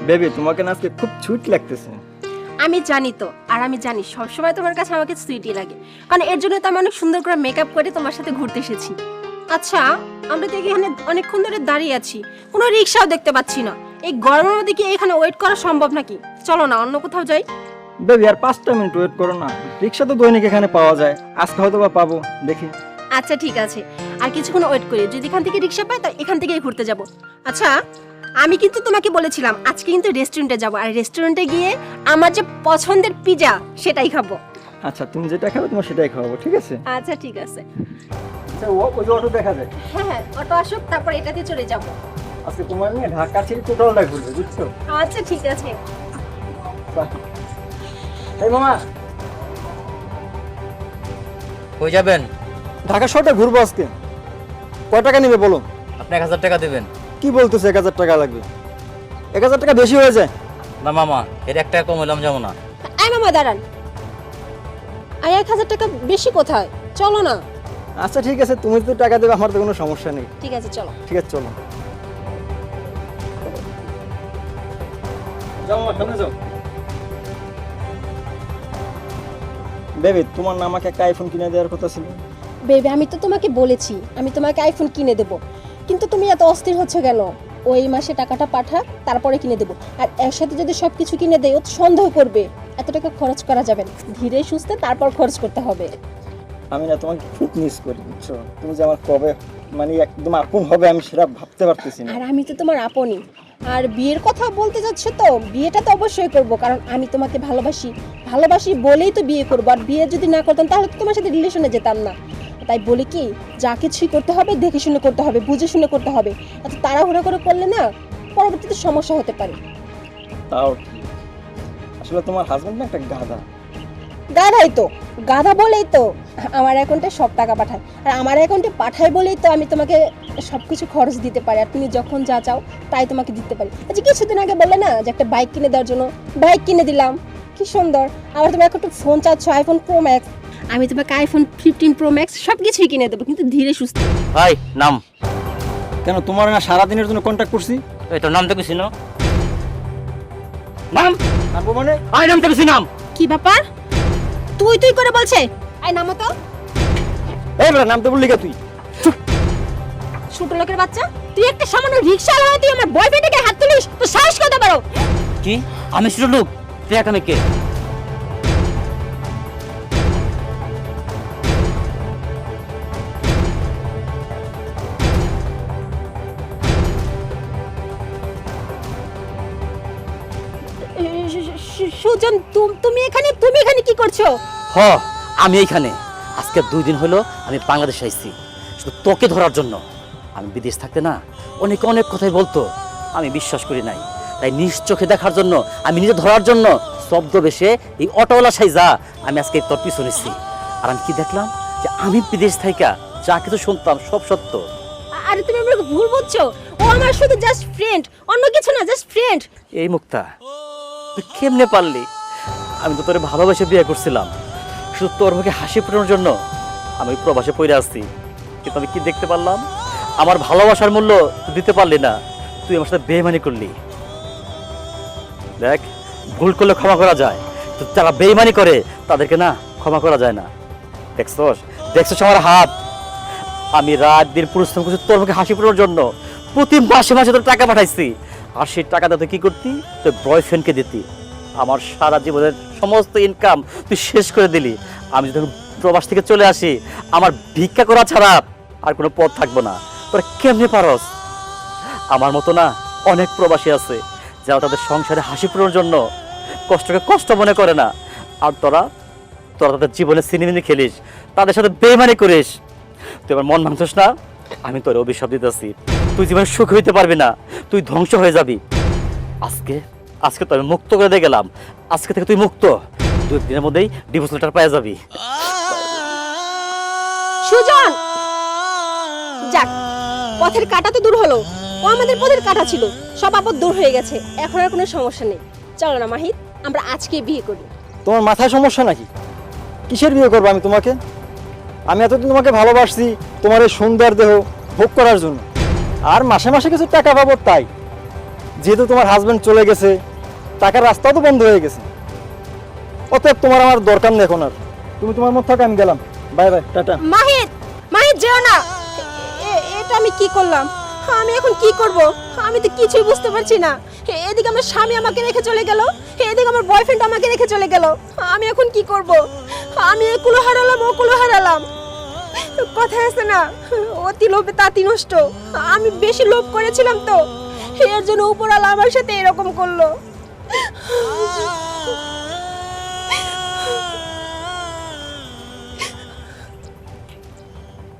Baby তোমাকে না আজকে খুব সুইট লাগতেছে। আমি জানি তো, আর আমি জানি সবসময় তোমার কাছে আমাকে সুইটই লাগে, কারণ এর জন্য তো আমি অনেক সুন্দর করে মেকআপ করে তোমার সাথে ঘুরতে এসেছি। আচ্ছা, আমরা তো এখানে অনেকক্ষণ ধরে দাঁড়িয়ে আছি, কোনো রিক্সাও দেখতে পাচ্ছি না। এই গরমের মধ্যে কি এখানে ওয়েট করা সম্ভব নাকি? চলো না অন্য কোথাও যাই। বেবি আর 5টা মিনিট ওয়েট করো না, রিক্সা তো দৈনিক এখানে পাওয়া যায়, আজকে হয়তো বা পাবো, দেখি। আচ্ছা ঠিক আছে, আর কিছুক্ষণ ওয়েট করি, যদি এখান থেকে রিক্সা পাই তো এখান থেকেই ঘুরতে যাব। আচ্ছা, আমি কিন্তু তোমাকে বলেছিলাম আজকে কিন্তু রেস্টুরেন্টে যাব, আর রেস্টুরেন্টে গিয়ে আমার যে পছন্দের পিজা সেটাই খাবো। আচ্ছা, তুমি যেটা খাবে তোমার সেটাই খাওয়াবো, ঠিক আছে? আচ্ছা ঠিক আছে। আচ্ছা, ওই যে অটো দেখা যায়। হ্যাঁ হ্যাঁ, অটো আসুক, তারপর এটাতে চলে যাব। আজকে তোমার নিয়ে ঢাকা ছেড়ে টোটালটা ঘুরবে, বুঝছো? আচ্ছা ঠিক আছে। এই মামা, কই যাবেন? ঢাকা শহরটা ঘুরবো আজকে। কয় টাকা নেবে বলো? আপনি 1000 টাকা দেবেন। কি বলতেছে 1000 টাকা লাগবে? 1000 টাকা বেশি হয়ে যায়। না মামা, এর 1 টাকা কম হইলাম যাবো না। আয় মামা দাঁড়ান, আয় 1000 টাকা বেশি কোথায়, চলো না। আচ্ছা ঠিক আছে, তুমি তো টাকা দেবে, আমার তো কোনো সমস্যা নেই। ঠিক আছে চলো। ঠিক আছে চলো। যাও মা, সামনে যাও। বেবি, তোমার না আমাকে একটা আইফোন কিনে দেওয়ার কথা ছিল? বেবি, আমি তো তোমাকে বলেছি আমি তোমাকে আইফোন কিনে দেব, কিন্তু তুমি এত অস্থির হচ্ছে কেন? ওই মাসে টাকাটা পাঠা, তারপরে কিনে দেব। আর একসাথে যদি সবকিছু কিনে দেয় ও তো সন্দেহ করবে, এত টাকা খরচ করা যাবে না, ধীরে সুস্থে তারপর খরচ করতে হবে। আমি না তোমাকে খুব মিস করি, বুঝছো? তুমি যে আমার কবে মানে একদম আপন হবে আমি সেটা ভাবতে পারতেছি না। আর আমি তো তোমার আপনই। আর বিয়ের কথা বলতে যাচ্ছ তো, বিয়েটা তো অবশ্যই করব, কারণ আমি তোমাকে ভালোবাসি, ভালোবাসি বলেই তো বিয়ে করবো। আর বিয়ে যদি না করতাম তাহলে তো তোমার সাথে রিলেশনে যেতাম না। তাই বলি কি, যা কিছুই করতে হবে দেখে শুনে করতে হবে, বুঝে শুনে করতে হবে। এত তাড়াহুড়ো করে করলে না পরবর্তীতে সমস্যা হতে পারে। তাও ঠিক। আসলে তোমার হাজবেন্ড না একটা গাধা। গাধাই তো, গাধা বলেই তো আমার অ্যাকাউন্টে সব টাকা পাঠায়, আর আমার অ্যাকাউন্টে পাঠায় বলেই তো আমি তোমাকে সব কিছু খরচ দিতে পারি, আর তুমি যখন যা চাও তাই তোমাকে দিতে পারি। আচ্ছা, কিছুদিন আগে বললে না যে একটা বাইক কিনে দেওয়ার জন্য, বাইক কিনে দিলাম, কি সুন্দর। আবার তুমি এখন ফোন চাচ্ছ, আইফোন প্রো ম্যাক্স, আমি তোমাকে আইফোন 15 প্রো ম্যাক্স সব কিছুই কিনে দেবো, কিন্তু ধীরে সুস্থে। ভাই নাম। কেন, তোমার না সারাদিনের জন্য কন্ট্যাক্ট করছি? এই তোর নাম তো কিছু না। নাম নামবো মানে? আই নাম তো কিছু নাম। কি ব্যাপার, তুই তুই করে বলছে? আই নামো তো। এই বেটা, নামতে বললি কে তুই? ছোট লোকের বাচ্চা, তুই একটা সামান্য রিকশা চালাতে তুই আমার বয়ফ্রেন্ডকে হাত তুলিস, তো সাহস করতে পারো? কি আমি ছোট লোক? তুই এখানে কে? সুজন, তুমি এখানে কি করছো? হ, আমি এইখানে আজকে 2 দিন হলো আমি বাংলাদেশে আইছি শুধু তোকে ধরার জন্য। আমি বিদেশ থাকতে না অনেক অনেক কথাই বলতো, আমি বিশ্বাস করি নাই। তাই নিজ চোখে দেখার জন্য, আমি নিজে ধরার জন্য শব্দ বেশে এই অটোওয়ালা সাইজা আমি আজকে তোর পিছু নিচ্ছি। আর আমি কি দেখলাম যে আমি বিদেশ থাইকা যা কিছু শুনতাম সব সত্য। আরে তুমি আমাকে ভুল বুঝছো, ও আমার শুধু জাস্ট ফ্রেন্ড, অন্য কিছু না, জাস্ট ফ্রেন্ড। এই মুক্তা, তুই কেমনে পারলি? আমি তো তোরে ভালোবেসে বিয়ে করছিলাম, শুধু তোর মুখে হাসি ফোটানোর জন্য আমি প্রবাসে পড়ে আসছি। কিন্তু আমি কি দেখতে পারলাম, আমার ভালোবাসার মূল্য তুই দিতে পারলি না, তুই আমার সাথে বেইমানি করলি। দেখ, ভুল করলে ক্ষমা করা যায়, তো যারা বেইমানি করে তাদেরকে না ক্ষমা করা যায় না। দেখছস আমার হাত, আমি রাত দিন পরিশ্রম করছি তোর মুখে হাসি ফোটানোর জন্য। প্রতি মাসে মাসে তোর টাকা পাঠাইছি, আর সেই টাকাটা তুই কি করতি? তোর বয়ফ্রেন্ডকে দিতি। আমার সারা জীবনের সমস্ত ইনকাম তুই শেষ করে দিলি। আমি যখন প্রবাস থেকে চলে আসি, আমার ভিক্ষা করা ছাড়া আর কোনো পথ থাকবো না। তোরা কেমনে পারস? আমার মতো না অনেক প্রবাসী আছে যারা তাদের সংসারে হাসি ফোটানোর জন্য কষ্টকে কষ্ট মনে করে না। আর তোরা তাদের জীবনে সিনেমিনি খেলিস, তাদের সাথে বেইমানি করিস। তুই আমার মন ভাঙছিস না? আমি তোর অভিশাপ দিতেছি, তুই জীবনে সুখ হইতে পারবি না, তুই ধ্বংস হয়ে যাবি। আজকে তো আমি মুক্ত করে দিয়ে গেলাম, আজকে থেকে তুই মুক্ত। 2 দিনের মধ্যেই ডিভোর্স লেটার পেয়ে যাবি। সুজন, যাক, পথের কাঁটা তো দূর হলো। ও আমাদের পথের কাঁটা ছিল, সব আপদ দূর হয়ে গেছে, এখন আর কোনো সমস্যা নেই। চলো না মাহিদ, আমরা আজকে বিয়ে করি। তোমার মাথায় সমস্যা নাকি? কিসের বিয়ে করবো আমি তোমাকে? আমি এতদিন তোমাকে ভালোবাসছি তোমার এই সুন্দর দেহ ভোগ করার জন্য, আর মাসে মাসে কিছু টাকা পাবো তাই। যেহেতু তোমার হাজবেন্ড চলে গেছে, টাকার রাস্তাও তো বন্ধ হয়ে গেছে, অতএব তোমার আমার দরকার নেই এখন আর। তুমি তোমার মত থাকো, আমি গেলাম। Bye bye, tata. Mahid, Mahid যেও না। এটা আমি কি করলাম? আমি এখন কি করব? আমি তো কিছুই বুঝতে পারছি না। এদিকে আমার স্বামী আমাকে রেখে চলে গেল, এদিকে আমার বয়ফ্রেন্ড আমাকে রেখে চলে গেল। আমি এখন কি করব? আমি একুলো হারালাম, ওকুলো হারালাম। কথা আছে না, অতি লোভে তাতি নষ্ট। আমি বেশি লোভ করেছিলাম তো, এর জন্য উপরওয়ালা আমার সাথে এরকম করলো।